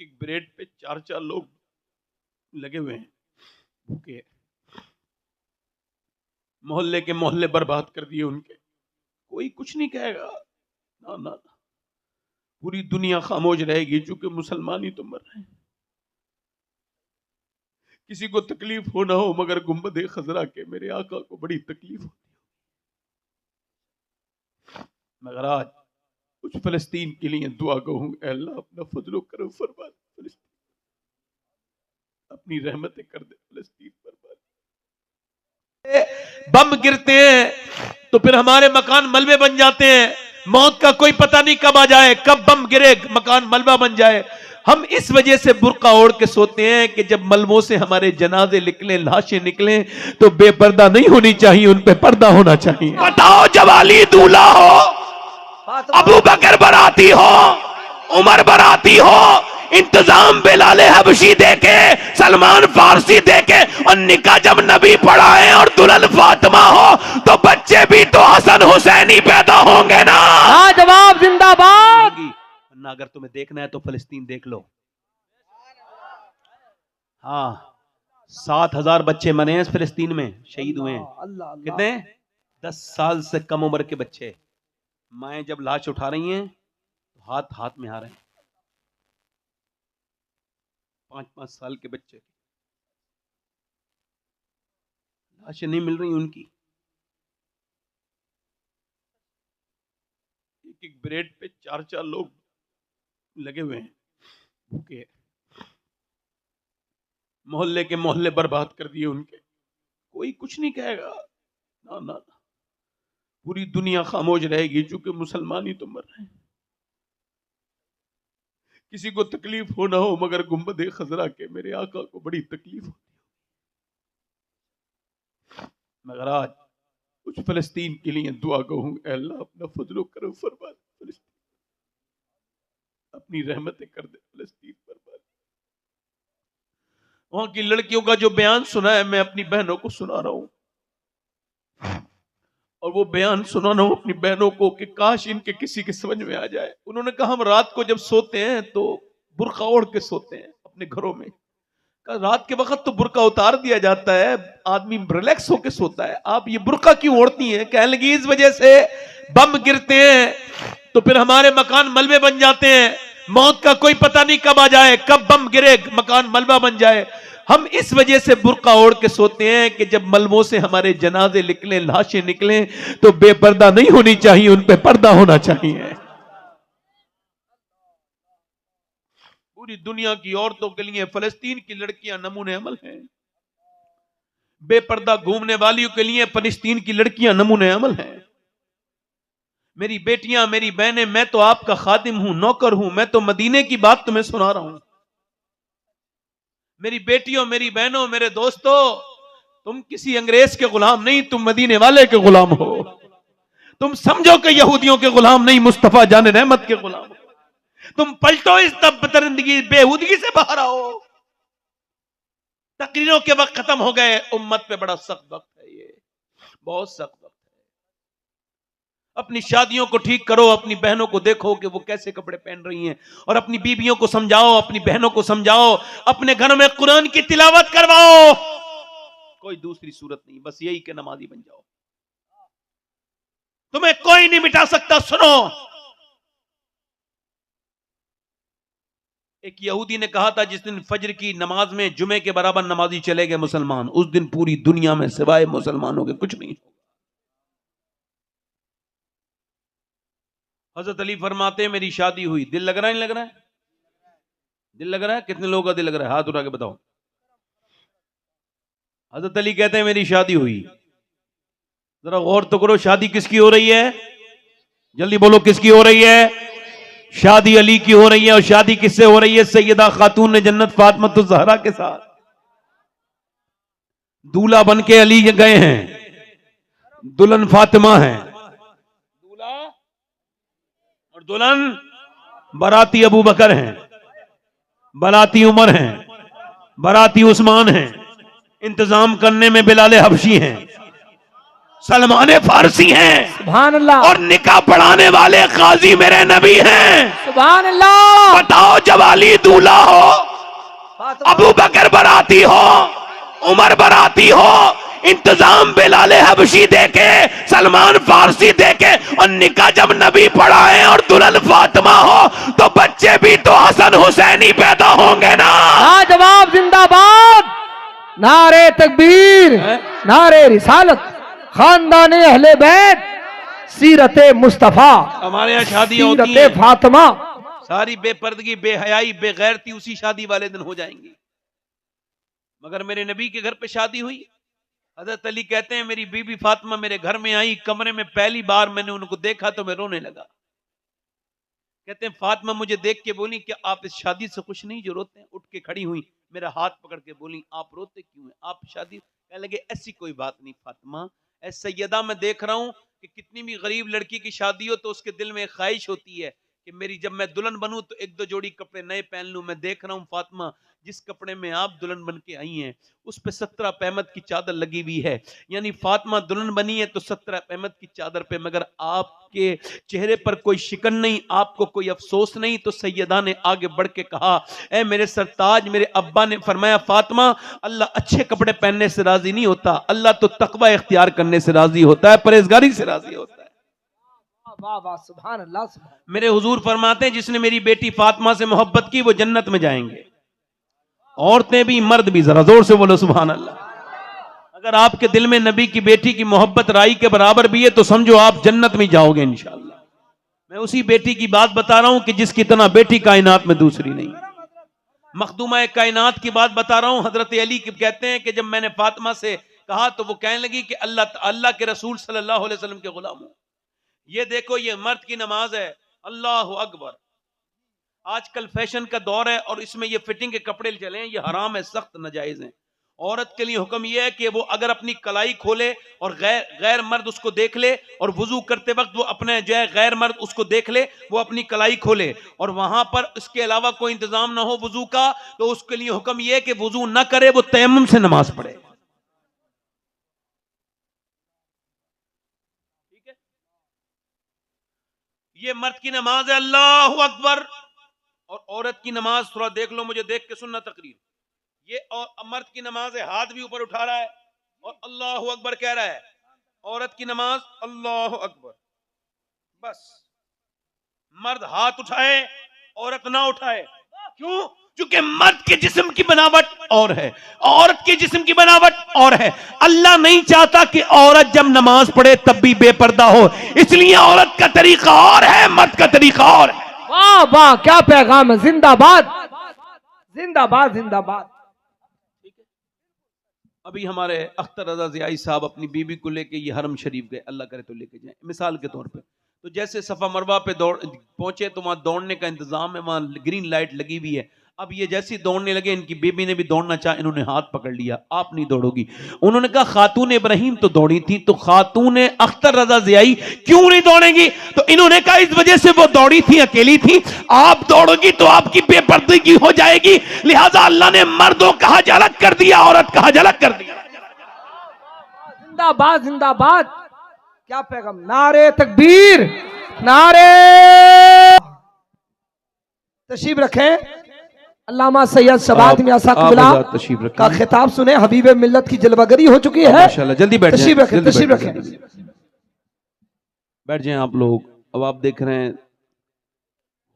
एक ब्रेड पे 4-4 लोग लगे हुए हैं भूखे। मोहल्ले के मोहल्ले बर्बाद कर दिए उनके। कोई कुछ नहीं कहेगा, ना ना ना, पूरी दुनिया खामोश रहेगी चूंकि मुसलमान ही तो मर रहे हैं। किसी को तकलीफ हो ना हो मगर गुंबद खजरा के मेरे आका को बड़ी तकलीफ होती है। मगर आज कुछ फलस्तीन के लिए दुआ कहूं, अल्लाह अपना फजलो करम फरमा दे, फलस्तीन अपनी रहमतें कर दे, फलस्तीन फरमा दे। बम गिरते हैं तो फिर हमारे मकान मलबे बन जाते हैं। मौत का कोई पता नहीं कब आ जाए, कब बम गिरे मकान मलबा बन जाए। हम इस वजह से बुर्का ओढ़ के सोते हैं कि जब मलबों से हमारे जनाजे निकले, लाशें निकले तो बेपर्दा नहीं होनी चाहिए, उन पे पर्दा होना चाहिए। बताओ, जब अली दूल्हा हो, अबू बकर बराती हो, उमर बराती हो, इंतजाम बिलाले हबशी देके, सलमान फारसी देके, और निकाह जब नबी पढ़ाए और दुल्हन फातिमा हो तो बच्चे भी तो हसन हुसैनी पैदा होंगे ना। जवाब जिंदाबाद। ना अगर तुम्हें देखना है तो फलस्तीन देख लो। हाँ, 7,000 बच्चे मरे हैं फिलिस्तीन में, शहीद हुए हैं। कितने? 10 साल से कम उम्र के बच्चे। माएं जब लाश उठा रही हैं तो हाथ हाथ में आ रहे हैं। 5-5 साल के बच्चे, लाशें नहीं मिल रही उनकी। एक ब्रेड पे 4-4 लोग लगे हुए हैं भूखे। मोहल्ले के मोहल्ले बर्बाद कर दिए उनके। कोई कुछ नहीं कहेगा, ना ना ना, पूरी दुनिया खामोश रहेगी चूंकि मुसलमान ही तो मर रहे हैं। किसी को तकलीफ हो ना हो मगर गुंबद खजरा के मेरे आका को बड़ी तकलीफ होती है। मगर आज कुछ फलस्तीन के लिए दुआ कहूं, अल्लाह अपना फजलो करम फरमा दे, फलस्तीन अपनी रहमतें कर दे, फलस्तीन फरमा दे। वहां की लड़कियों का जो बयान सुना है मैं अपनी बहनों को सुना रहा हूं, और वो बयान सुना रहा हूं अपनी बहनों को कि काश इनके किसी के समझ में आ जाए। उन्होंने कहा हम रात को जब सोते हैं तो बुर्का ओढ़ के सोते हैं अपने घरों में। रात के वक्त तो बुर्का उतार दिया जाता है, आदमी रिलैक्स होकर सोता है, आप ये बुर्का क्यों ओढ़ती हैं? कहने लगी इस वजह से बम गिरते हैं तो फिर हमारे मकान मलबे बन जाते हैं। मौत का कोई पता नहीं कब आ जाए, कब बम गिरे मकान मलबा बन जाए। हम इस वजह से बुर्का ओढ़ के सोते हैं कि जब मलबों से हमारे जनाजे निकले, लाशें निकले तो बेपर्दा नहीं होनी चाहिए, उन पे पर्दा होना चाहिए। पूरी दुनिया की औरतों के लिए फलस्तीन की लड़कियां नमूने अमल हैं। बेपर्दा घूमने वालियों के लिए फलस्तीन की लड़कियां नमूने अमल हैं। मेरी बेटियां, मेरी बहनें, मैं तो आपका खादिम हूं, नौकर हूं। मैं तो मदीने की बात तुम्हें सुना रहा हूं। मेरी बेटियों, मेरी बहनों, मेरे दोस्तों, तुम किसी अंग्रेज के गुलाम नहीं, तुम मदीने वाले के गुलाम हो। तुम समझो कि यहूदियों के गुलाम नहीं, मुस्तफा जान रहमत के गुलाम हो। तुम पलटो, इस तबदरंदगी बेहूदगी से बाहर आओ। तकरीरों के वक्त खत्म हो गए, उम्मत पे बड़ा सख्त वक्त है, ये बहुत सख्त वक्त है। अपनी शादियों को ठीक करो, अपनी बहनों को देखो कि वो कैसे कपड़े पहन रही हैं, और अपनी बीवियों को समझाओ, अपनी बहनों को समझाओ, अपने घरों में कुरान की तिलावत करवाओ। कोई दूसरी सूरत नहीं, बस यही कि नमाजी बन जाओ। तुम्हें कोई नहीं मिटा सकता। सुनो, एक यहूदी ने कहा था जिस दिन फजर की नमाज में जुमे के बराबर नमाजी चले गए मुसलमान, उस दिन पूरी दुनिया में सिवाय मुसलमानों के कुछ नहीं। हजरत अली फरमाते हैं मेरी शादी हुई, दिल लग रहा है नहीं लग रहा है? दिल लग रहा है? कितने लोगों का दिल लग रहा है? हाथ उठा के बताओ। हजरत अली कहते हैं मेरी शादी हुई। जरा गौर तो करो, शादी किसकी हो रही है? जल्दी बोलो, किसकी हो रही है? शादी अली की हो रही है। और शादी किससे हो रही है? सैयदा खातून ने जन्नत फातिमा ज़हरा के साथ। दूल्हा बन के अली गए हैं, दुल्हन फातिमा है। दूल्हा और दुल्हन बराती अबू बकर हैं, बराती उमर हैं, बराती उस्मान हैं, इंतजाम करने में बिलाले हबशी हैं। सलमान फारसी हैं सुभान अल्लाह, और निकाह पढ़ाने वाले काजी मेरे नबी हैं। सुभान अल्लाह। बताओ, जब अली दूल्हा हो, फातिमा, अबू बकर बराती हो, उमर बराती हो, इंतजाम बिलाल हबशी देके, सलमान फारसी देके, और निकाह जब नबी पढ़ाए और दुल्हन फातिमा हो, तो बच्चे भी तो हसन हुसैनी पैदा होंगे ना। लाजवाब जिंदाबाद, नारे तकबीर, नारे रिसालत, खानदाने अहले बैत, सीरते मुस्तफा, हमारे यहाँ शादियां होती सीरते हैं, फातिमा। सारी बेपर्दगी, बेहयाई, बेगैरती उसी शादी वाले दिन हो जाएंगी। मगर मेरे नबी के घर पे शादी हुई। हजरत अली कहते हैं, मेरी बीबी फातिमा मेरे घर में आई, कमरे में पहली बार मैंने उनको देखा तो मैं रोने लगा। कहते हैं फातिमा मुझे देख के बोली कि आप इस शादी से खुश नहीं जो रोते हैं। उठ के खड़ी हुई, मेरा हाथ पकड़ के बोली, आप रोते क्यों हैं, आप शादी। कहने लगे ऐसी कोई बात नहीं फातिमा, ऐ सैयदा, मैं देख रहा हूं कि कितनी भी गरीब लड़की की शादी हो तो उसके दिल में एक ख्वाहिश होती है कि मेरी जब मैं दुल्हन बनूं तो एक दो जोड़ी कपड़े नए पहन लूं। मैं देख रहा हूं फातिमा, जिस कपड़े में आप दुल्हन बन के आई हैं उस पे 17 पैमत की चादर लगी हुई है, यानी फातिमा दुल्हन बनी है तो 17 पैमत की चादर पे, मगर आपके चेहरे पर कोई शिकन नहीं, आपको कोई अफसोस नहीं। तो सैयदा ने आगे बढ़ के कहा, ए मेरे सरताज, मेरे अब्बा ने फरमाया, फातिमा अल्लाह अच्छे कपड़े पहनने से राजी नहीं होता, अल्लाह तो तकवा इख्तियार करने से राजी होता है, परहेजगारी से राजी होता है। वाह वाह, सुभान अल्लाह, सुभान। मेरे हुजूर फरमाते हैं, जिसने मेरी बेटी फातिमा से मोहब्बत की वो जन्नत में जाएंगे। औरतें भी मर्द भी, जरा जोर से बोलो सुभान अल्लाह। अगर आपके दिल में नबी की बेटी की मोहब्बत राई के बराबर भी है तो समझो आप जन्नत में जाओगे इंशाअल्लाह। मैं उसी बेटी की बात बता रहा हूं कि जिसकी इतना बेटी कायनात में दूसरी नहीं। मखदूमा कायनात की बात बता रहा हूं। हजरत अली कहते हैं कि जब मैंने फातिमा से कहा तो वो कहने लगी कि अल्लाह के रसूल सल्लल्लाहु अलैहि वसल्लम के गुलाम हूं। ये देखो, ये मर्द की नमाज है, अल्लाह अकबर। आजकल फैशन का दौर है और इसमें ये फिटिंग के कपड़े चले हैं, ये हराम है, सख्त नाजायज है। औरत के लिए हुक्म यह है कि वो अगर अपनी कलाई खोले और गैर मर्द उसको देख ले, और वुजू करते वक्त वो अपने जो है गैर मर्द उसको देख ले, वो अपनी कलाई खोले और वहां पर इसके अलावा कोई इंतजाम ना हो वुजू का, तो उसके लिए हुक्म यह है कि वुजू ना करे, वो तयम्मुम से नमाज पढ़े। ठीक है, ये मर्द की नमाज है, अल्लाह अकबर। और औरत की नमाज थोड़ा देख लो, मुझे देख के सुनना तकरीर। ये और मर्द की नमाज है, हाथ भी ऊपर उठा रहा है और अल्लाह अकबर कह रहा है। औरत की नमाज अल्लाह अकबर, बस। मर्द हाथ उठाए, औरत ना उठाए। क्यों? क्योंकि मर्द के जिस्म की बनावट और है, औरत के जिस्म की बनावट और है। अल्लाह नहीं चाहता कि औरत जब नमाज पढ़े तब भी बेपर्दा हो, इसलिए औरत का तरीका और है, मर्द का तरीका और है। वाह वाह, क्या पैगाम है, जिंदाबाद जिंदाबाद जिंदाबाद। अभी हमारे अख्तर रजा ज़ियाई साहब अपनी बीबी को लेके ये हरम शरीफ गए, अल्लाह करे तो लेके जाए मिसाल के तौर पे। तो जैसे सफ़ा मरवा पे पहुंचे तो वहाँ दौड़ने का इंतजाम है, वहाँ ग्रीन लाइट लगी हुई है। अब ये जैसे दौड़ने लगे, इनकी बेबी ने भी दौड़ना चाहा, इन्होंने हाथ पकड़ लिया, आप नहीं दौड़ोगी। उन्होंने कहा खातून इब्राहिम तो दौड़ी थी, तो खातून अख्तर रजा ज़ियाई क्यों नहीं दौड़ेंगी? तो इन्होंने कहा इस वजह से वो दौड़ी थी, अकेली थी, आप दौड़ोगी तो आपकी बेपर्दगी हो जाएगी, लिहाजा अल्लाह ने मर्दों का हज अलग कर दिया, औरत का हज अलग कर दिया। जिंदाबाद जिंदाबाद, क्या पैगाम, नारे तकबीर, नारे। तशरीफ रखें, अल्लामा सैयद शबाद मियां साहब का खिताब सुने। हबीब मिल्लत की जलवागरी हो चुकी है, माशाल्लाह। जल्दी बैठ तशरीफ रखें, तशरीफ रखें, बैठ जाएं आप लोग। अब आप देख रहे हैं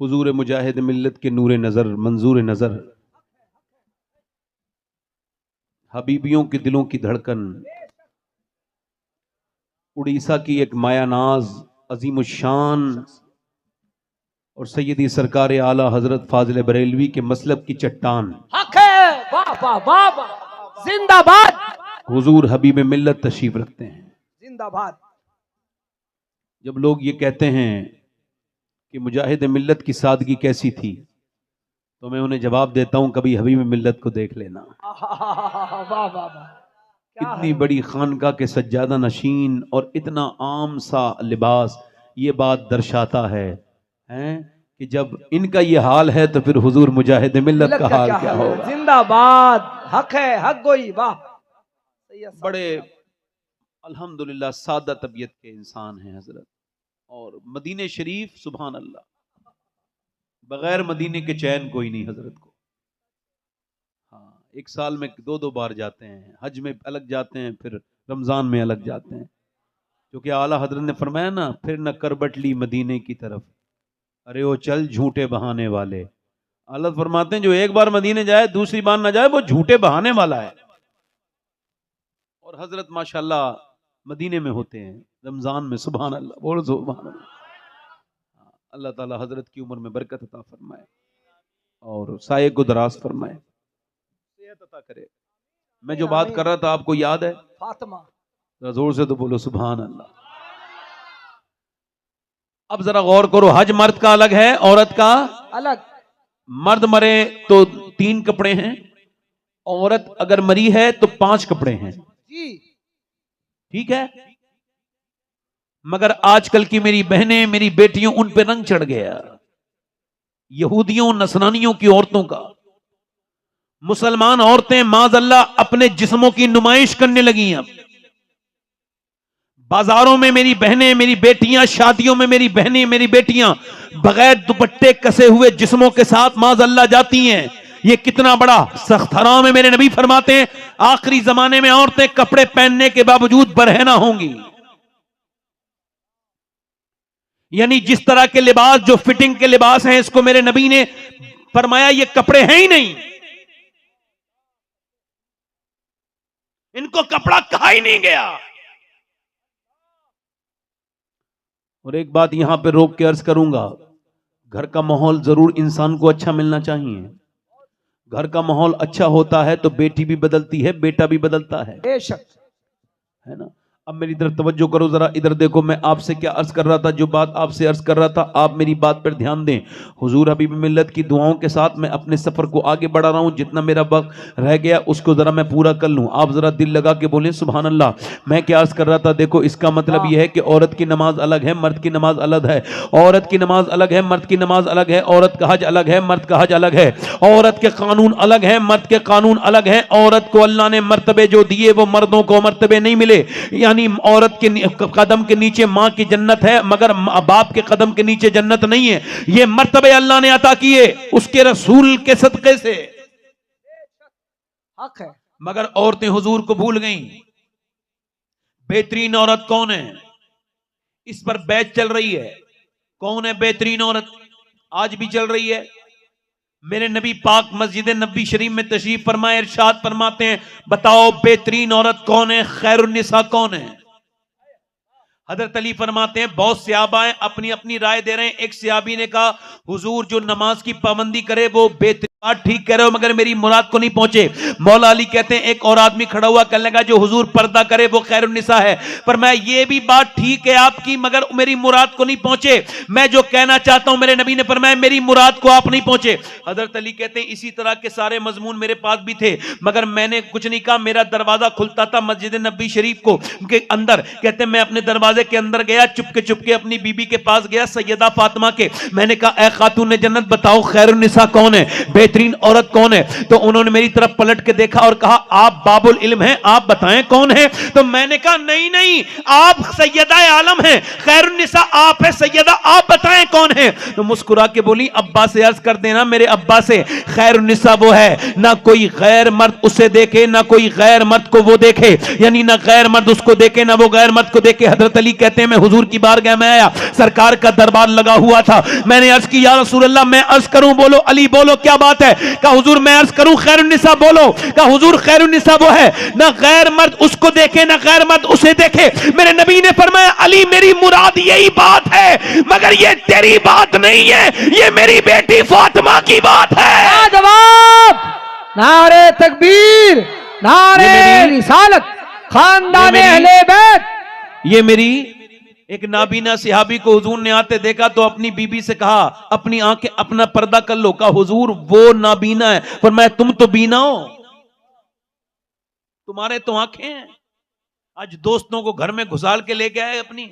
हुजूर मुजाहिद मिल्लत के नूर नजर, मंजूर नजर, हबीबियों के दिलों की धड़कन, उड़ीसा की एक मायानाज अजीम शान और सैयदी सरकार आला हजरत फाजिल बरेलवी के मसलब की चट्टान, हक है, वाह वाह वाह वाह, जिंदाबाद। हुजूर हबीब मिल्लत तशरीफ रखते हैं, जिंदाबाद। जब लोग ये कहते हैं कि मुजाहिद मिल्लत की सादगी कैसी थी, तो मैं उन्हें जवाब देता हूं कभी हबीब मिल्लत को देख लेना। वाह वाह वाह, इतनी बड़ी खानका के सज्जादा नशीन और इतना आम सा लिबास, ये बात दर्शाता है कि जब इनका ये हाल है तो फिर हुजूर मुजाहिद मिल्लत का हाल क्या होगा। जिंदाबाद, हक है, हक गोई, वाह। बड़े अल्हम्दुलिल्लाह सादा तबीयत के इंसान हैं हजरत। और मदीने शरीफ सुभान अल्लाह, बगैर मदीने के चैन कोई नहीं हजरत को। हाँ, एक साल में 2-2 बार जाते हैं, हज में अलग जाते हैं, फिर रमजान में अलग जाते हैं, क्योंकि आला हजरत ने फरमाया ना, फिर न करबट ली मदीने की तरफ, अरे वो चल झूठे बहाने वाले। आला फरमाते हैं जो एक बार मदीने जाए दूसरी बार ना जाए वो झूठे बहाने वाला है। और हजरत माशाल्लाह मदीने में होते हैं रमजान में, सुभान अल्लाह, बोलो सुभान अल्लाह। अल्लाह ताला हजरत की उम्र में बरकत अता फरमाए और साये को दराज फरमाए, सेहत अता करे। मैं जो बात कर रहा था आपको याद है? फातिमा। जोर से तो बोलो सुभान अल्लाह। अब जरा गौर करो, हज मर्द का अलग है, औरत का अलग। मर्द मरे तो 3 कपड़े हैं, औरत अगर मरी है तो 5 कपड़े हैं जी। ठीक है। मगर आजकल की मेरी बहनें, मेरी बेटियों, उन पे रंग चढ़ गया यहूदियों नसरानियों की औरतों का। मुसलमान औरतें माज़अल्लाह अपने जिस्मों की नुमाइश करने लगी हैं। बाजारों में मेरी बहनें, मेरी बेटियां, शादियों में मेरी बहनें, मेरी बेटियां बगैर दुपट्टे कसे हुए जिस्मों के साथ माज़अल्लाह जाती हैं। ये कितना बड़ा सख्त हराम है। मेरे नबी फरमाते हैं आखिरी जमाने में औरतें कपड़े पहनने के बावजूद बरहना होंगी। यानी जिस तरह के लिबास, जो फिटिंग के लिबास हैं, इसको मेरे नबी ने फरमाया ये कपड़े हैं ही नहीं, इनको कपड़ा कहा ही नहीं गया। और एक बात यहां पे रोक के अर्ज करूंगा, घर का माहौल जरूर इंसान को अच्छा मिलना चाहिए। घर का माहौल अच्छा होता है तो बेटी भी बदलती है, बेटा भी बदलता है, बेशक, है ना। अब मेरी तरफ तवज्जो करो जरा, इधर देखो, मैं आपसे क्या अर्ज कर रहा था, जो बात आपसे अर्ज कर रहा था आप मेरी बात पर ध्यान दें। हुजूर हबीब मिल्लत की दुआओं के साथ मैं अपने सफर को आगे बढ़ा रहा हूं, जितना मेरा वक्त रह गया उसको जरा मैं पूरा कर लूं। आप जरा दिल लगा के बोलें सुभान अल्लाह। मैं क्या अर्ज कर रहा था, देखो इसका मतलब यह है कि औरत की नमाज अलग है, मर्द की नमाज अलग है। औरत की नमाज अलग है, मर्द की नमाज अलग है। औरत का हज अलग है, मर्द का हज अलग है। औरत के कानून अलग है, मर्द के कानून अलग है। औरत को अल्लाह ने मर्तबे जो दिए वो मर्दों को मर्तबे नहीं मिले। औरत के कदम के नीचे मां की जन्नत है, मगर बाप के कदम के नीचे जन्नत नहीं है। ये मर्तबे अल्लाह ने अता किए उसके रसूल के सदके से, हक है। मगर औरतें हुजूर को भूल गईं। बेहतरीन औरत कौन है, इस पर बैच चल रही है। कौन है बेहतरीन औरत, आज भी चल रही है। मेरे नबी पाक मस्जिद नबी शरीफ में तशरीफ फरमाए, इरशाद फरमाते हैं बताओ बेहतरीन औरत कौन है, खैरुन्निसा कौन है। हजरत अली फरमाते हैं बहुत सहाबाएं अपनी अपनी राय दे रहे हैं। एक सहाबी ने कहा हुजूर जो नमाज की पाबंदी करे वो बेहतरीन, बात ठीक कह रहे हो मगर मेरी मुराद को नहीं पहुंचे। मौला अली कहते हैं एक और आदमी खड़ा हुआ कहने लगा जो हुजूर पर्दा करे वो खैरुन्निसा है। पर मैं ये भी बात ठीक है आपकी मगर मेरी मुराद को नहीं पहुंचे। मैं जो कहना चाहता हूं मेरे नबी ने फरमाया मेरी मुराद को आप नहीं पहुंचे। हजरत अली कहते हैं इसी तरह के सारे मजमून मेरे पास भी थे मगर मैंने कुछ नहीं कहा। मेरा दरवाजा खुलता था मस्जिद नबी शरीफ को के अंदर। कहते हैं मैं अपने दरवाजे के अंदर गया, चुपके अपनी बीबी के पास गया, सैयदा फातिमा के। मैंने कहा ए खातून जन्नत बताओ खैरुन्निसा कौन है, बेहतरीन औरत कौन है। तो उन्होंने मेरी तरफ पलट के देखा और कहा आप बाबुल इल्म हैं, आप बताएं कौन है। तो मैंने कहा नहीं नहीं आप सैयदा आलम हैं, खैरुन्निसा आप है सैयदा, आप बताएं कौन है। तो मुस्कुरा के बोली अब्बा से अर्ज कर देना मेरे अब्बा से, खैरुन्निसा वो है ना कोई गैर मर्द उसे देखे ना कोई गैर मर्द को वो देखे, यानी ना गैर मर्द उसको देखे ना वो गैर मर्द को देखे। हजरत अली कहते हैं मैं हुजूर की बारगाह में आया, सरकार का दरबार लगा हुआ था। मैंने अर्ज की या रसूल अल्लाह मैं अर्ज करूं, बोलो अली बोलो क्या बात है। कहा हुजूर मैं अर्ज करूं खैरुन्निसा बोलो। कहा हुजूर खैरुन्निसा वो है ना गैर मर्द उसको देखे ना गैर मर्द उसे देखे। मेरे नबी ने फरमाया अली मेरी मुराद यही बात है मगर ये तेरी बात नहीं है, ये मेरी बेटी फातिमा की बात है। जवाब नारे तकबीर, नारे रिसालत, खानदान अहले बैत। ये मेरी एक नाबीना सिहाबी को हुजूर ने आते देखा तो अपनी बीबी से कहा अपनी आंखें अपना पर्दा कर लो। कहा हुजूर वो नाबीना है। फरमाया तुम तो बीना हो, तुम्हारे तो आंखें हैं। आज दोस्तों को घर में घुसाल के लेके आए, अपनी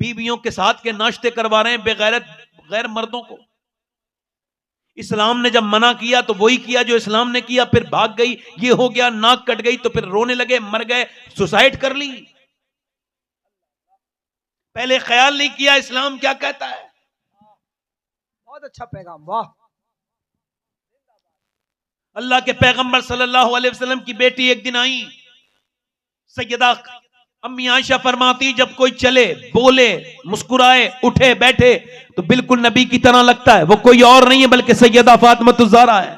बीबियों के साथ के नाश्ते करवा रहे हैं बेगैरत गैर मर्दों को। इस्लाम ने जब मना किया तो वही किया जो इस्लाम ने किया, फिर भाग गई, ये हो गया, नाक कट गई, तो फिर रोने लगे, मर गए, सुसाइड कर ली। पहले ख्याल नहीं किया इस्लाम क्या कहता है। बहुत अच्छा पैगाम, वाह। अल्लाह के पैगंबर सल्लल्लाहु अलैहि वसल्लम की बेटी एक दिन आई, सैयदा अम्मी आयशा फरमाती जब कोई चले, बोले, मुस्कुराए, उठे, बैठे तो बिल्कुल नबी की तरह लगता है, वो कोई और नहीं है बल्कि सैयदा फातिमा ज़हरा है।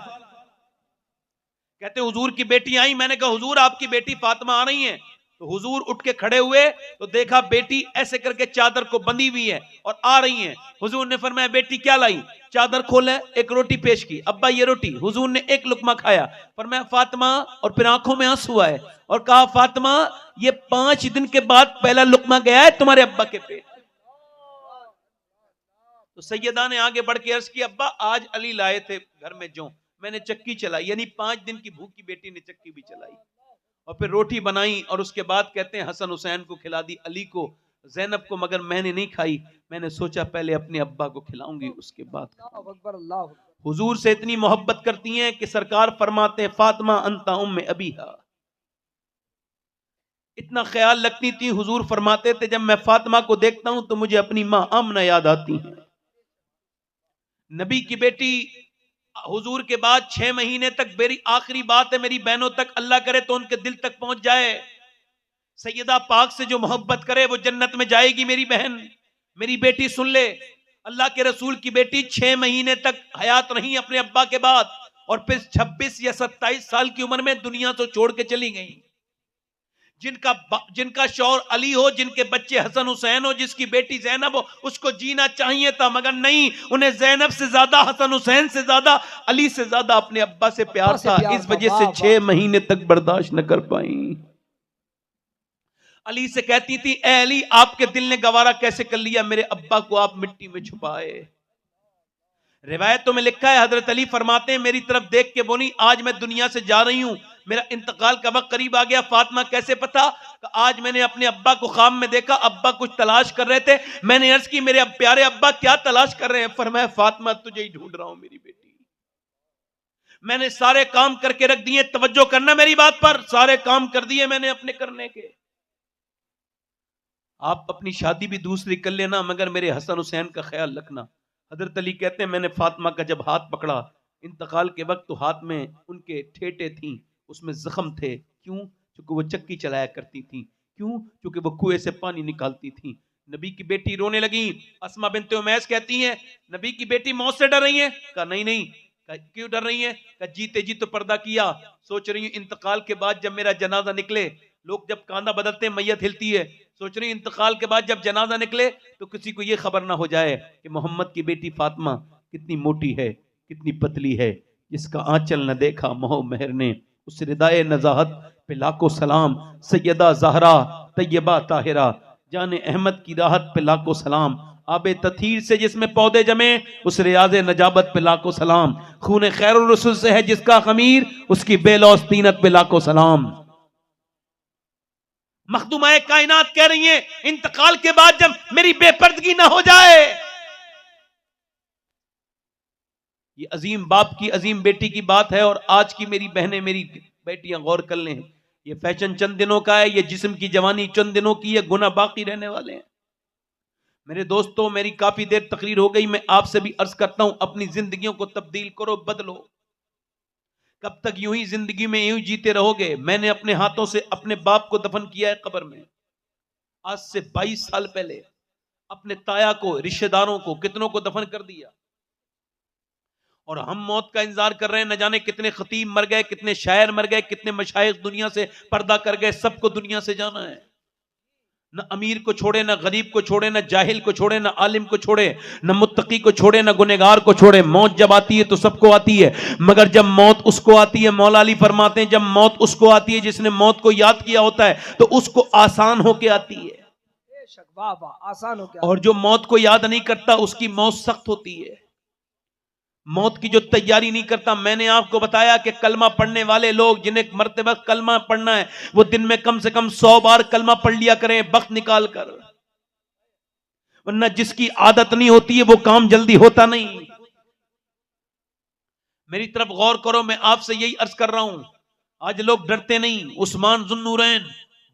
कहते हुजूर की बेटी आई, मैंने कहा हुजूर आपकी बेटी फातिमा आ रही है, तो हुजूर उठ के खड़े हुए तो देखा बेटी ऐसे करके चादर को बंधी हुई है और आ रही है। हुजूर ने फरमाया बेटी क्या लाई? चादर खोले, एक रोटी पेश की, अब्बा ये रोटी। हुजूर ने एक लुकमा खाया, फरमाया फातिमा, और फिर आंखों में आंसू आए और कहा फातिमा ये 5 दिन के बाद पहला लुकमा गया है तुम्हारे अब्बा के पेट। तो सैयदा ने आगे बढ़ के अर्ज की अब्बा आज अली लाए थे घर में जो, मैंने चक्की चलाई, यानी 5 दिन की भूखी बेटी ने चक्की भी चलाई और फिर रोटी बनाई और उसके बाद कहते हैं हसन हुसैन को खिला दी, अली को, ज़ैनब को, मगर मैंने नहीं खाई, मैंने सोचा पहले अपने अब्बा को खिलाऊंगी उसके बाद। हुजूर से इतनी मोहब्बत करती हैं कि सरकार फरमाते हैं फातिमा अंता उम्मे अबीहा। इतना ख्याल रखती थी, हुजूर फरमाते थे जब मैं फातिमा को देखता हूं तो मुझे अपनी मां आमना याद आती है। नबी की बेटी हुजूर के बाद 6 महीने तक, मेरी आखिरी बात है मेरी बहनों तक, अल्लाह करे तो उनके दिल तक पहुंच जाए, सैयदा पाक से जो मोहब्बत करे वो जन्नत में जाएगी। मेरी बहन, मेरी बेटी सुन ले, अल्लाह के रसूल की बेटी 6 महीने तक हयात रही अपने अब्बा के बाद और फिर 26 या 27 साल की उम्र में दुनिया से छोड़ के चली गई। जिनका शौहर अली हो, जिनके बच्चे हसन हुसैन हो, जिसकी बेटी ज़ैनब हो, उसको जीना चाहिए था, मगर नहीं, उन्हें ज़ैनब से ज्यादा, हसन हुसैन से ज्यादा, अली से ज्यादा अपने अब्बा से प्यार था। इस वजह से 6 महीने तक बर्दाश्त न कर पाई। अली से कहती थी ए अली आपके दिल ने गवारा कैसे कर लिया मेरे अब्बा को आप मिट्टी में छुपाए। रिवायतों में लिखा है हजरत अली फरमाते हैं मेरी तरफ देख के बोली आज मैं दुनिया से जा रही हूं, मेरा इंतकाल का वक्त करीब आ गया। फातिमा कैसे पता? आज मैंने अपने अब्बा को ख्वाब में देखा, अब्बा कुछ तलाश कर रहे थे, मैंने अर्ज की मेरे प्यारे अब्बा क्या तलाश कर रहे हैं? फरमाया फातिमा तुझे ही ढूंढ रहा हूं मेरी बेटी। मैंने सारे काम करके रख दिए, तवज्जो करना मेरी बात पर, सारे काम कर दिए मैंने अपने करने के। आप अपनी शादी भी दूसरी कर लेना मगर मेरे हसन हुसैन का ख्याल रखना। हजरत अली कहते हैं मैंने फातिमा का जब हाथ पकड़ा इंतकाल के वक्त तो हाथ में उनके ठेटे थी, उसमें जख्म थे। क्यों? क्योंकि वो चक्की चलाया करती थी। क्यों? क्योंकि वो कुएं से पानी निकालती थी। नबी की बेटी रोने लगी। अस्मा बिन्ते उमैस कहती हैं नबी की बेटी मौत से डर रही है? कहा नहीं नहीं। क्यों डर रही है? कहा जीते जी तो पर्दा किया, सोच रही हूँ इंतकाल के बाद जब मेरा जनाजा निकले, लोग जब कांधा बदलते हैं मैयत हिलती है, सोच रही इंतकाल के बाद जब जनाजा निकले तो किसी को यह खबर ना हो जाए कि मोहम्मद की बेटी फातिमा कितनी मोटी है, कितनी पतली है, जिसका आंचल न देखा मोह मेहर ने, उस रिदाए नजाहत पे लाखों सलाम, सैयदा ज़हरा तैयबा ताहिरा जाने अहमद की राहत पे लाखों सलाम, आबे तथीर से जिसमें पौधे जमे उस रियाज़े नजाबत पे लाखों सलाम, खून खैरुर रसूल से है जिसका खमीर उसकी बेलौस तीनत पे लाखों सलाम। मखदूमाए कायनात कह रही है इंतकाल के बाद जब मेरी बेपर्दगी ना हो जाए। ये अजीम बाप की अजीम बेटी की बात है। और आज की मेरी बहनें, मेरी बेटियां गौर कर लें, ये फैशन चंद दिनों का है, ये जिस्म की जवानी चंद दिनों की है, गुना बाकी रहने वाले हैं। मेरे दोस्तों मेरी काफी देर तकरीर हो गई, मैं आपसे भी अर्ज करता हूं अपनी जिंदगियों को तब्दील करो, बदलो। कब तक यूं ही जिंदगी में यूं जीते रहोगे? मैंने अपने हाथों से अपने बाप को दफन किया है कब्र में, आज से 22 साल पहले। अपने ताया को, रिश्तेदारों को, कितनों को दफन कर दिया और हम मौत का इंतजार कर रहे हैं। न जाने कितने खतीब मर गए, कितने शायर मर गए, कितने मशाइख दुनिया से पर्दा कर गए। सबको दुनिया से जाना है। न अमीर को छोड़े, न गरीब को छोड़े, न जाहिल को छोड़े, न आलिम को छोड़े, न मुत्तकी को छोड़े, न गुनहगार को छोड़े। मौत जब आती है तो सबको आती है, मगर जब मौत उसको आती है, मौला अली फरमाते हैं जब मौत उसको आती है जिसने मौत को याद किया होता है तो उसको आसान होके आती है। आसान हो और जो मौत को याद नहीं करता उसकी मौत सख्त होती है। मौत की जो तैयारी नहीं करता, मैंने आपको बताया कि कलमा पढ़ने वाले लोग जिन्हें मरते वक्त कलमा पढ़ना है वो दिन में कम से कम 100 बार कलमा पढ़ लिया करें वक्त निकाल कर, वरना जिसकी आदत नहीं होती है वो काम जल्दी होता नहीं। मेरी तरफ गौर करो, मैं आपसे यही अर्ज कर रहा हूं। आज लोग डरते नहीं। उस्मान जुन्नूरैन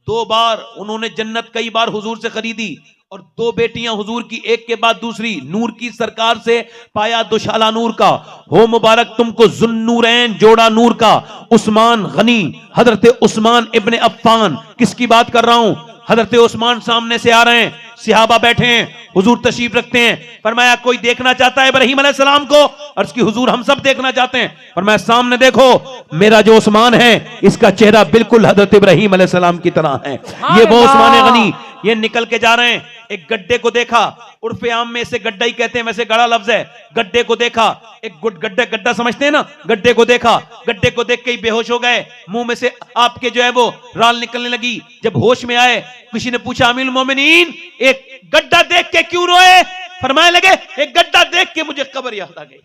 2 बार उन्होंने जन्नत कई बार हुजूर से खरीदी, और 2 बेटियां हुजूर की, एक के बाद दूसरी, नूर की सरकार से पाया दुशाला नूर का। हो मुबारक तुमको जुन्नूरैन, जोड़ा नूर का। उस्मान गनी, हजरत उस्मान इब्ने अफ्फान, किसकी बात कर रहा हूं? हजरत उस्मान सामने से आ रहे हैं, सिहाबा बैठे हैं, हुजूर तशरीफ रखते हैं। फरमाया कोई देखना चाहता है इब्राहीम अलैहिस्सलाम को? अर्ज की हुजूर हम सब देखना चाहते हैं। फरमाया सामने देखो, मेरा जो उस्मान है इसका चेहरा बिल्कुल हजरत इब्राहीम अलैहिस्सलाम की तरह है। ये वो उस्मान गनी, ये निकल के जा रहे हैं। एक गड्ढे को देखा, उर्फ आम में इसे गड्ढा ही कहते हैं, वैसे गड़ा लफ्ज है। गड्ढे को देखा, एक गड्ढा समझते हैं ना, गड्ढे को देखा, गड्ढे को देख के ही बेहोश हो गए। मुंह में से आपके जो है वो राल निकलने लगी। जब होश में आए, किसी ने पूछा अमीरुल मोमिनीन एक गड्ढा देख के क्यों रोए? फरमाने लगे एक गड्ढा देख के मुझे कब्र याद आ गई।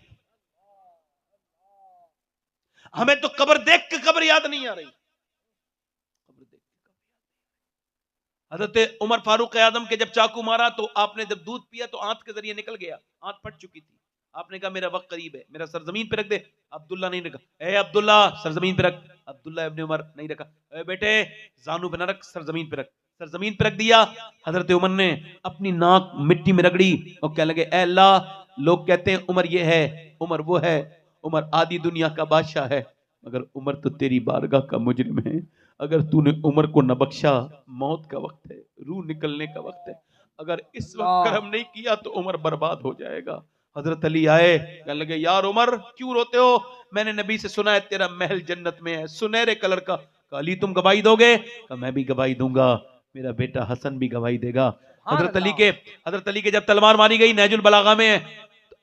हमें तो कब्र देख के कब्र याद नहीं आ रही। हजरत उमर फारूक आजम के जब चाकू मारा तो आपने जब दूध पिया तो आंत के जरिए निकल गया, आंत फट चुकी थी। आपने कहा मेरा वक्त करीब है, मेरा सर जमीन पे रख दे। अब्दुल्ला नहीं रखा। ए अब्दुल्ला सर जमीन पे रख। अब्दुल्ला इब्ने उमर नहीं रखा। ए बेटे जानू पे न रख, सर जमीन पे रख। सर जमीन पे रख दिया। हजरत उमर ने अपनी नाक मिट्टी में रगड़ी और कहने लगे ए अल्लाह, लोग कहते हैं उमर ये है, उमर वो है, उमर आधी दुनिया का बादशाह है, मगर उमर तो तेरी बारगाह का मुजरिम है। अगर तूने उमर को न बख्शा, मौत का वक्त है, रूह निकलने का वक्त है, अगर इस वक्त करम नहीं किया तो उमर बर्बाद हो जाएगा। हजरत अली आए, कहने लगे यार उमर क्यों रोते हो? मैंने नबी से सुना है तेरा महल जन्नत में है, सुनहरे कलर का। अली तुम गवाही दोगे? मैं भी गवाही दूंगा, मेरा बेटा हसन भी गवाही देगा। हजरत अली के जब तलवार मारी गई, नहजुल बलागा में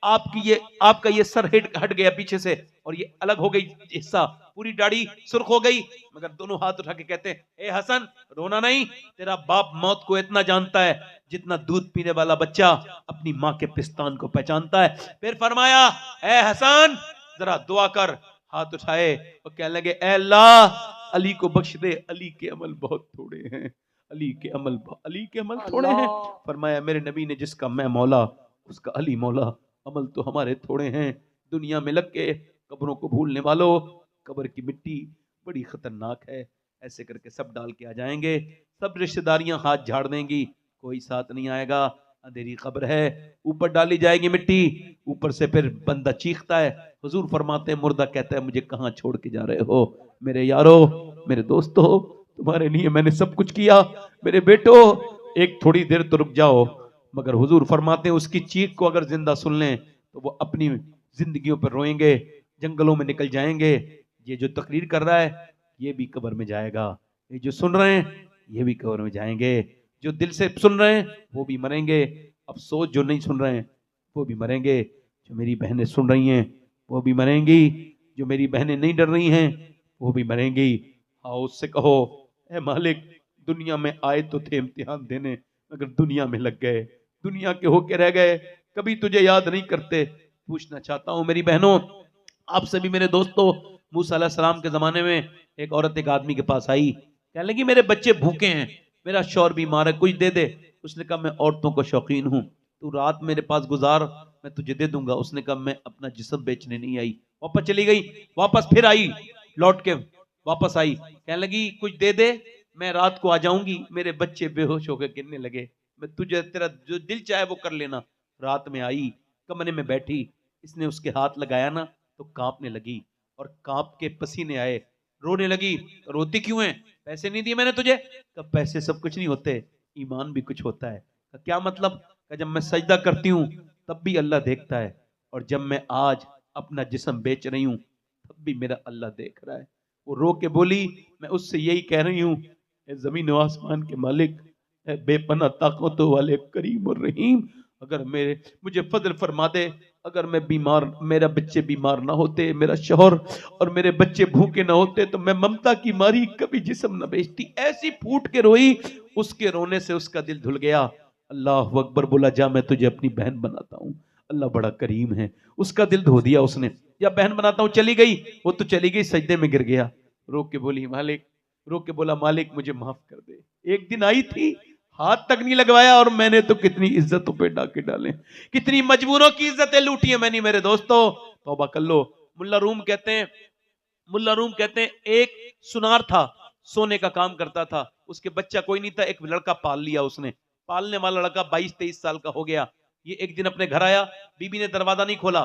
आपका ये सर हट गया पीछे से, और ये अलग हो गई हिस्सा, पूरी दाढ़ी सुर्ख हो गई, मगर दोनों हाथ उठा के कहते हैं ए हसन रोना नहीं, तेरा बाप मौत को इतना जानता है जितना दूध पीने वाला बच्चा अपनी माँ के पिस्तान को पहचानता है। फिर फरमाया ए हसन जरा दुआ कर। हाथ उठाए और कहने लगे ए अल्लाह अली को बख्श दे, अली के अमल बहुत थोड़े हैं, अली के अमल थोड़े हैं। फरमाया मेरे नबी ने जिसका मैं मौला उसका अली मौला, अमल तो हमारे थोड़े हैं। दुनिया में लग के कब्रों को भूलने वालों, कब्र की मिट्टी बड़ी खतरनाक है। ऐसे करके सब डाल के आ जाएंगे, सब रिश्तेदारियां हाथ झाड़ देंगी, कोई साथ नहीं आएगा। अंधेरी कब्र है, ऊपर डाली जाएगी मिट्टी, ऊपर से फिर बंदा चीखता है। हुजूर फरमाते हैं, मुर्दा कहता है मुझे कहाँ छोड़ के जा रहे हो? मेरे यारो, मेरे दोस्तों, तुम्हारे लिए मैंने सब कुछ किया, मेरे बेटो एक थोड़ी देर तो रुक जाओ। मगर हुजूर फरमाते हैं उसकी चीख को अगर जिंदा सुन लें तो वो अपनी जिंदगियों पर रोएंगे, जंगलों में निकल जाएंगे। ये जो तकरीर कर रहा है ये भी कब्र में जाएगा, ये जो सुन रहे हैं ये भी कब्र में जाएंगे, जो दिल से सुन रहे हैं वो भी मरेंगे। अफसोस जो नहीं सुन रहे हैं वो भी मरेंगे। जो मेरी बहनें सुन रही हैं वो भी मरेंगी, जो मेरी बहनें नहीं डर रही हैं वो भी मरेंगी। आओ उससे कहो ए मालिक, दुनिया में आए तो थे इम्तिहान देने, मगर दुनिया में लग गए, दुनिया के होके रह गए, कभी तुझे याद नहीं करते। पूछना चाहता हूं मेरी बहनों, आपसे भी मेरे दोस्तों, मूसा अलैहि सलाम के जमाने में एक औरत एक आदमी के पास आई, कहने लगी मेरे बच्चे भूखे हैं, मेरा शौहर बीमार है, कुछ दे दे। उसने कहा मैं औरतों का शौकीन हूं, तू रात मेरे पास गुजार, मैं तुझे दे दूंगा। उसने कहा मैं अपना जिस्म बेचने नहीं आई। वापस चली गई, वापस फिर आई, लौट के वापस आई, कहने लगी कुछ दे दे, मैं रात को आ जाऊंगी। मेरे बच्चे बेहोश होकर गिरने लगे, मैं तुझे तेरा जो दिल चाहे वो कर लेना। रात में आई, कमरे में बैठी, इसने उसके हाथ लगाया ना तो कांपने लगी, और कांप के पसीने आए, रोने लगी। रोती क्यों है? पैसे नहीं दिए मैंने तुझे? कब पैसे सब कुछ नहीं होते, ईमान भी कुछ होता है। क्या मतलब? जब मैं सजदा करती हूँ तब भी अल्लाह देखता है, और जब मैं आज अपना जिस्म बेच रही हूँ तब भी मेरा अल्लाह देख रहा है। वो रो के बोली मैं उससे यही कह रही हूँ, जमीन व आसमान के मालिक, बेपना ताकतों वाले करीम और रहीम, अगर मुझे फजल फरमा दे, अगर मैं बीमार, मेरा बच्चे बीमार ना होते, मेरा शौहर और मेरे बच्चे भूखे ना होते, तो मैं ममता की मारी कभी जिस्म न बेचती। ऐसी फूट के रोई, उसके रोने से उसका दिल धुल गया। अल्लाह अकबर बोला, जा मैं तुझे अपनी बहन बनाता हूँ। अल्लाह बड़ा करीम है, उसका दिल धो दिया उसने, या बहन बनाता हूँ। चली गई, वो तो चली गई, सजदे में गिर गया, रो के बोली मालिक, रो के बोला मालिक मुझे माफ कर दे। एक दिन आई थी, हाथ तक नहीं लगवाया, और मैंने तो कितनी इज्जतों पे डाके डाले, कितनी मजबूरों की इज्जतें लूटी है मैंने। मेरे दोस्तों तौबा कर लो, मुल्ला रूम कहते हैं एक सुनार था, सोने का काम करता था, उसके बच्चा कोई नहीं था, एक लड़का पाल लिया उसने। पालने वाला लड़का 22-23 साल का हो गया। ये एक दिन अपने घर आया, बीबी ने दरवाजा नहीं खोला,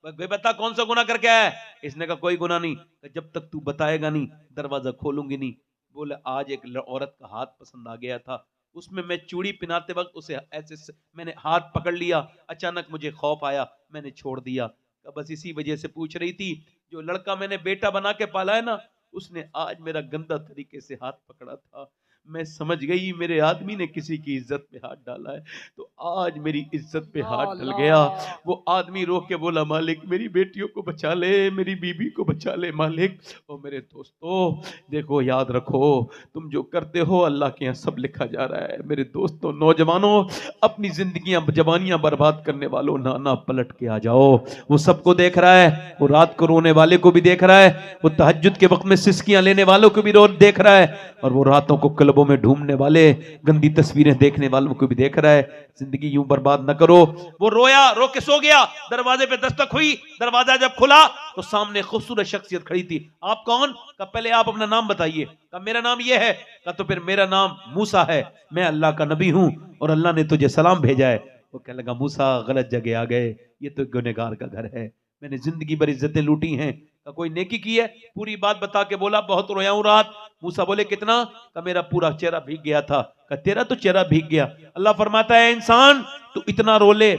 बता कौन सा गुनाह करके आया है? इसने कहा कोई गुनाह नहीं। जब तक तू बताएगा नहीं दरवाजा खोलूंगी नहीं। बोले आज एक औरत का हाथ पसंद आ गया था, उसमें मैं चूड़ी पहनाते वक्त उसे ऐसे मैंने हाथ पकड़ लिया, अचानक मुझे खौफ आया, मैंने छोड़ दिया। बस इसी वजह से पूछ रही थी, जो लड़का मैंने बेटा बना के पाला है ना, उसने आज मेरा गंदा तरीके से हाथ पकड़ा था। मैं समझ गई मेरे आदमी ने किसी की इज्जत पे हाथ डाला है, तो आज मेरी इज्जत पे हाथ डल गया। वो आदमी रो के बोला मालिक मेरी बेटियों को बचा ले, मेरी बीबी को बचा ले मालिक। और मेरे दोस्तों देखो, याद रखो तुम जो करते हो अल्लाह के यहाँ सब लिखा जा रहा है। मेरे दोस्तों, नौजवानों, अपनी जिंदगियां जवानियां बर्बाद करने वालों, नाना पलट के आ जाओ। वो सबको देख रहा है, वो रात को रोने वाले को भी देख रहा है, वो तहज्जुद के वक्त में सिसकियां लेने वालों को भी देख रहा है, और वो रातों को क्लबों में ढूंढने वाले, गंदी तस्वीरें देखने वालों को भी देख रहा है। जिंदगी यूं बर्बाद न करो। वो रोया, रो के सो गया, दरवाजे पे दस्तक हुई, दरवाजा जब खुला तो सामने खूबसूरत शख्सियत खड़ी थी। आप कौन? कहा पहले आप अपना नाम बताइए। कहा मेरा नाम ये है। कहा तो फिर मेरा नाम मूसा है, मैं अल्लाह का नबी हूं और अल्लाह ने तुझे सलाम भेजा है। वो कहने लगा मूसा गलत जगह आ गए, ये तो गुनहगार का घर है, मैंने जिंदगी भर इज्जतें लूटी हैं। का कोई नेकी की है? पूरी बात बता के बोला बहुत रोया हूं रात। मूसा बोले कितना? का मेरा पूरा चेहरा भीग गया था। का तेरा तो चेहरा भीग गया। अल्लाह फरमाता है इंसान तू इतना रोले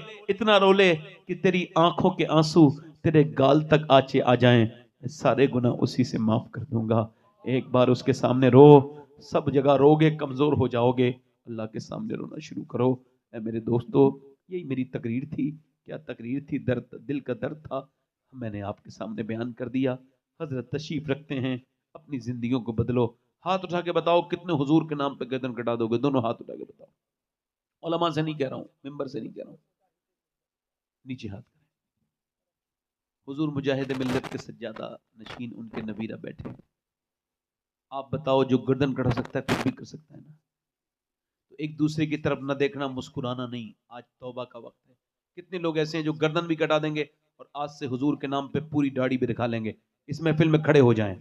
कि तेरी आंखों के आंसू तेरे गाल तक आचे आ जाएं, सारे गुनाह उसी से माफ कर दूंगा। एक बार उसके सामने रो, सब जगह रोगे कमजोर हो जाओगे, अल्लाह के सामने रोना शुरू करो। मेरे दोस्तों, यही मेरी तकरीर थी। क्या तकरीर थी? दर्द, दिल का दर्द था, मैंने आपके सामने बयान कर दिया। हजरत तशरीफ रखते हैं, अपनी जिंदगियों को बदलो। हाथ उठा के बताओ कितने हुजूर के नाम पे गर्दन कटा दोगे? दोनों हाथ उठा के बताओ। उलमा से नहीं कह रहा हूं, मिंबर से नहीं कह रहा हूं, नीचे हाथ करें। हुजूर मुजाहिद मिल्लत के सज्जादा नशीन उनके नबीरा बैठे हैं। आप बताओ जो गर्दन कटा सकता है कुछ भी कर सकता है ना? तो एक दूसरे की तरफ ना देखना, मुस्कुराना नहीं। आज तौबा का वक्त है। कितने लोग ऐसे हैं जो गर्दन भी कटा देंगे और आज से हुजूर के नाम पे पूरी दाढ़ी भी दिखा लेंगे। इस महफिल में खड़े हो जाएं,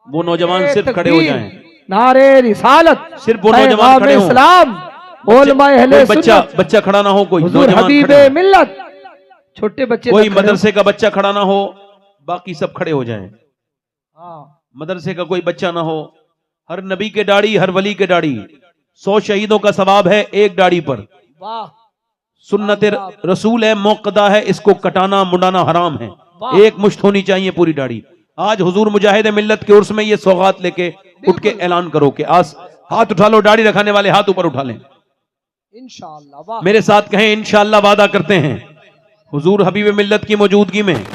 वो नौजवान सिर्फ खड़े हो जाएं। नारे रिसालत, सिर्फ वो नौजवान खड़े हो। इस्लाम, बच्चा खड़ा ना हो, कोई हबीबे मिल्लत, छोटे बच्चे, कोई मदरसे का बच्चा खड़ा ना हो, बाकी सब खड़े हो जाएं। मदरसे का कोई बच्चा ना हो। हर नबी के दाढ़ी, हर वली के दाढ़ी। 100 शहीदों का सवाब है एक दाढ़ी पर। वाह, सुन्नत रसूल है, मौक़दा है, इसको कटाना मुंडाना हराम है। एक मुश्त होनी चाहिए पूरी दाढ़ी। आज हुजूर मुजाहिद मिल्लत के उर्स में ये सौगात लेके उठ के ऐलान करो कि आज हाथ उठा लो, दाढ़ी रखाने वाले हाथ ऊपर उठा लें इंशाअल्लाह। मेरे साथ कहें इंशाअल्लाह। वादा करते हैं हुजूर हबीब मिल्लत की मौजूदगी में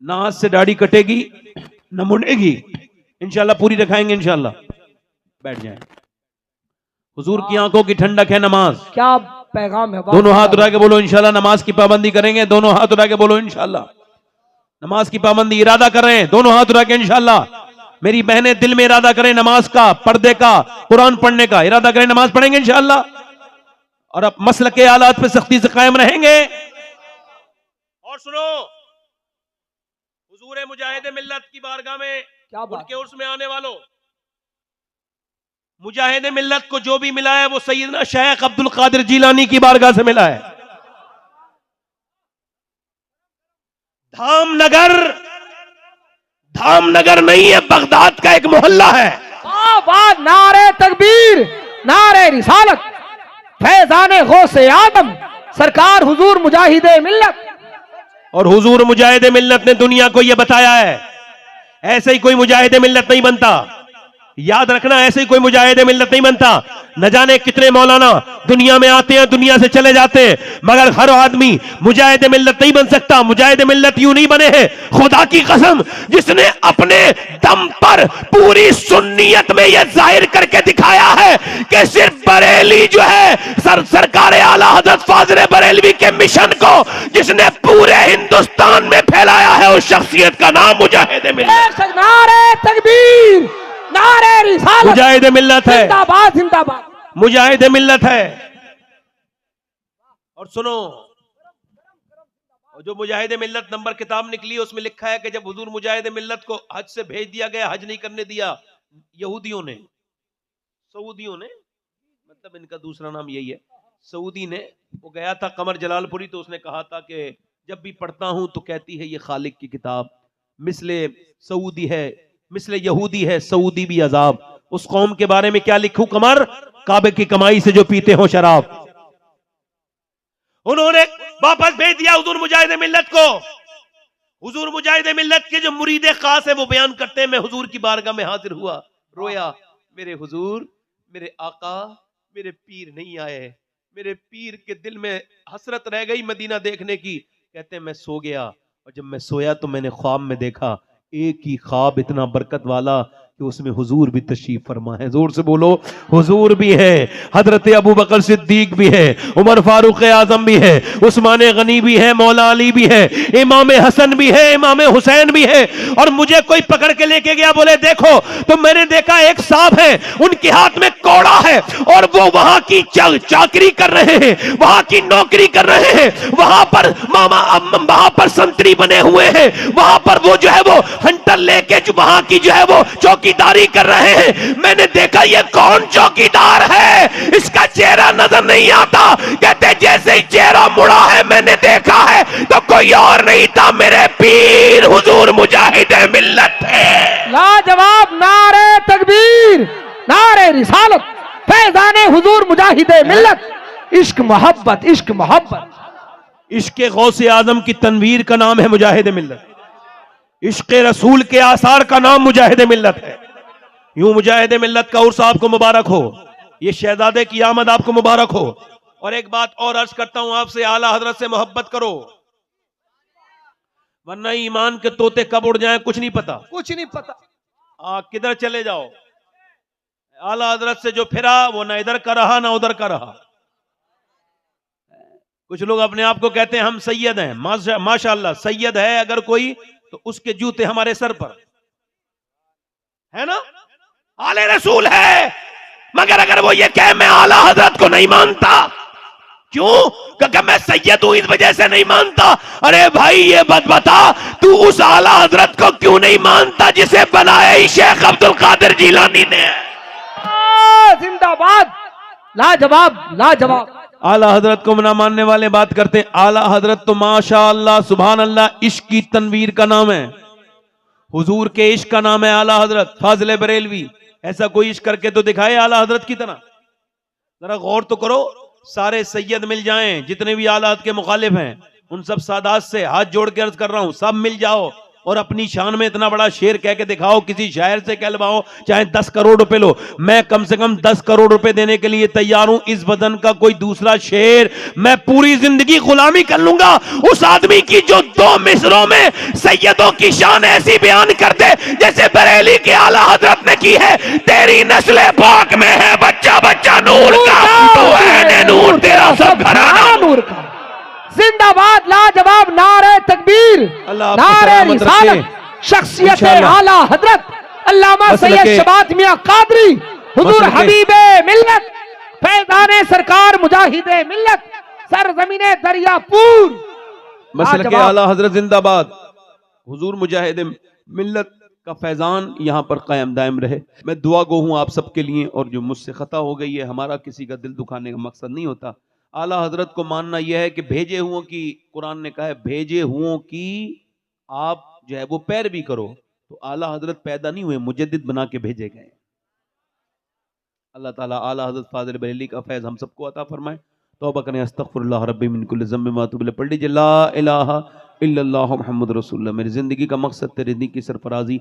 ना हाथ से दाढ़ी कटेगी न मुड़ेगी, इंशाअल्लाह पूरी रखाएंगे इंशाअल्लाह। बैठ जाएं। हुजूर की आंखों की ठंडक है नमाज। क्या पैगाम है? दोनों हाथ उठा के बोलो इंशाअल्लाह नमाज की पाबंदी करेंगे। दोनों हाथ उठा के बोलो इंशाअल्लाह नमाज की पाबंदी। इरादा कर रहे हैं, दोनों हाथ उठा के इंशाअल्लाह। मेरी बहनें दिल में इरादा करें नमाज का, पर्दे का, कुरान पढ़ने का इरादा करें, नमाज पढ़ेंगे इंशाअल्लाह। और अब मसल के हालात पे सख्ती से कायम रहेंगे। और सुनो, हुजूर मुजाहिद मिल्लत की बारगाह में, क्या बात? उनके उर्स में आने वालों, मुजाहिद मिल्लत को जो भी मिला है वो सैयदना शेख अब्दुल कादिर जीलानी की बारगाह से मिला है। धामनगर नहीं है, बगदाद का एक मोहल्ला है। वाह, नारे तकबीर, नारे रिसालत, फैजाने गौसे आदम सरकार हुजूर मुजाहिद मिल्लत। और हुजूर मुजाहिद मिल्लत ने दुनिया को यह बताया है, ऐसे ही कोई मुजाहिद मिल्लत नहीं बनता। याद रखना, ऐसे ही कोई मुजाहिद मिल्लत नहीं बनता। न जाने कितने मौलाना दुनिया में आते हैं, दुनिया से चले जाते हैं, मगर हर आदमी मुजाहिद मिल्लत नहीं बन सकता। मुजाहिद मिल्लत यूं नहीं बने हैं, खुदा की कसम, जिसने अपने दम पर पूरी सुन्नियत में यह जाहिर करके दिखाया है कि सिर्फ बरेली जो है सरकार आला हज़रत फाज़िल बरेलवी के मिशन को जिसने पूरे हिंदुस्तान में फैलाया है, उस शख्सियत का नाम मुजाहिद मिल्लत। नारे तकबीर, नारे रिसालत, मुजाहिद मिल्लत है, जिंदाबाद जिंदाबाद, मुजाहिद मिल्लत है। और सुनो, और जो मुजाहिद मिल्लत नंबर किताब निकली है उसमें लिखा है कि जब हुजूर मुजाहिद मिल्लत को हज से भेज दिया गया, हज नहीं करने दिया यहूदियों ने, सऊदियों ने, मतलब इनका दूसरा नाम यही है, सऊदी ने, वो गया था कमर जलालपुरी, तो उसने कहा था कि जब भी पढ़ता हूं तो कहती है ये खालिक की किताब, मिसले सऊदी है, मिसले यहूदी है, सऊदी भी अजाब। उस कौम के बारे में क्या लिखूं कमर, काबे की कमाई से जो पीते हो शराब। उन्होंने वापस भेज दिया हुजूर मुजाहिद मिल्लत को। हुजूर मुजाहिद मिल्लत के जो मुरीद खास है वो बयान करते हैं, मैं हुजूर की बारगाह में हाजिर हुआ, रोया, मेरे हुजूर, मेरे आका, मेरे पीर नहीं आए, मेरे पीर के दिल में हसरत रह गई मदीना देखने की। कहते हैं मैं सो गया, और जब मैं सोया तो मैंने ख्वाब में देखा, एक ही ख्वाब इतना बरकत वाला कि उसमें हुजूर भी तशरीफ फरमा है। जोर से बोलो, हुजूर भी है, हजरत अबू बकर सिद्दीक भी है, उमर फारूक आजम भी है, उस्मान गनी भी है, मौला अली भी है, इमाम हसन भी है, इमाम हुसैन भी है। और मुझे कोई पकड़ के लेके गया, बोले देखो, तो मैंने देखा एक साहब है, उनके हाथ में कोड़ा है, और वो वहां की चाकरी कर रहे हैं, वहां की नौकरी कर रहे हैं, वहां पर वहां पर संतरी बने हुए हैं, वहां पर वो जो है वो हंटर लेके जो वहां की जो है वो चौकीदारी कर रहे हैं। मैंने देखा ये कौन चौकीदार है, इसका चेहरा नजर नहीं आता। कहते जैसे ही चेहरा मुड़ा है मैंने देखा है तो कोई और नहीं था, मेरे पीर हुजूर मुजाहिद मिल्लत है। लाजवाब, नारे तकबीर, नारे रिसालत, फैजाने हुजूर मुजाहिद मिल्लत। इश्क मोहब्बत, इश्क मोहब्बत। इश्क गौसे आजम की तनवीर का नाम है मुजाहिद मिल्लत, इश्क रसूल के आसार का नाम मुजाहिद मिल्लत है। यूं मुजाहिद मिल्लत का उर्स आपको मुबारक हो, ये शहजादे की आमद आपको मुबारक हो। और एक बात और अर्ज करता हूं आपसे, आला हजरत से मोहब्बत करो, वरना ईमान के तोते कब उड़ जाएं कुछ नहीं पता, कुछ नहीं पता। किधर चले जाओ। आला हजरत से जो फिरा वो ना इधर का रहा ना उधर का रहा। कुछ लोग अपने आप को कहते हैं हम सैयद हैं, माशाअल्लाह सैयद है अगर कोई तो उसके जूते हमारे सर पर है ना, आले रसूल है। मगर अगर वो ये कहे मैं आला हजरत को नहीं मानता, क्यों, क्योंकि मैं सैयद हूं इस वजह से नहीं मानता। अरे भाई ये बात बता, तू उस आला हजरत को क्यों नहीं मानता जिसे बनाया ही शेख अब्दुल कादिर जिलानी ने। जिंदाबाद, लाजवाब, लाजवाब। आला हजरत को ना मानने वाले बात करते हैं, आला हजरत तो माशाअल्लाह सुभान अल्लाह इश्क की तनवीर का नाम है, हुजूर के इश्क का नाम है आला हजरत। फाजिल बरेलवी ऐसा कोई इश्क करके तो दिखाए आला हजरत की तरह। जरा गौर तो करो, सारे सैयद मिल जाएं जितने भी आला हजरत के मुखालिफ हैं, उन सब सादात से हाथ जोड़ के अर्ज कर रहा हूं, सब मिल जाओ और अपनी शान में इतना बड़ा शेर कह के दिखाओ, किसी शायर से कहलवाओ, चाहे 10 करोड़ रुपए लो, मैं कम से कम 10 करोड़ रुपए देने के लिए तैयार हूं। इस वजन का कोई दूसरा शेर मैं पूरी जिंदगी गुलामी कर लूंगा उस आदमी की जो 2 मिसरों में सैयदों की शान ऐसी बयान कर दे जैसे बरेली के आला हजरत ने की है। तेरी नस्ल पाक में है बच्चा बच्चा नूर का, तो है नूर तेरा सब घराना नूर का। जिंदाबाद, लाजवाब, नारे तकबीर, नारे रिसालत, शख्सियत आला हजरत अल्लामा सैयद शबात मियां कादरी हुजूर हबीबे मिल्लत, फैजाने सरकार मुजाहिदे मिल्लत, सरजमीने दरियापुर। मसल के आला हजरत जिंदाबाद, हुजूर मुजाहिद मिल्लत का फैजान यहाँ पर कायम दायम रहे। मैं दुआ गो हूँ आप सबके लिए, और जो मुझसे खता हो गई है, हमारा किसी का दिल दुखाने का मकसद नहीं होता। आला हजरत को मानना यह है कि भेजे हुओं की, कुरान ने कहा है भेजे हुओं की आप जो है वो पैरवी करो। तो आला हजरत पैदा नहीं हुए, मुजद्दिद बना के भेजे गए। अल्लाह ताला आला हजरत फाजिल बरेली का फैज़ हम सबको अता फरमाए। तौबा करें, अस्तगफिरुल्लाह रब्बी मिन कुल्लि ज़म्बिन व अतूबु इलैह, पढ़ लीजिए ला इलाहा इल्लल्लाह मुहम्मद रसूलुल्लाह। मेरी जिंदगी का मकसद तेरे दी की सरफराजी,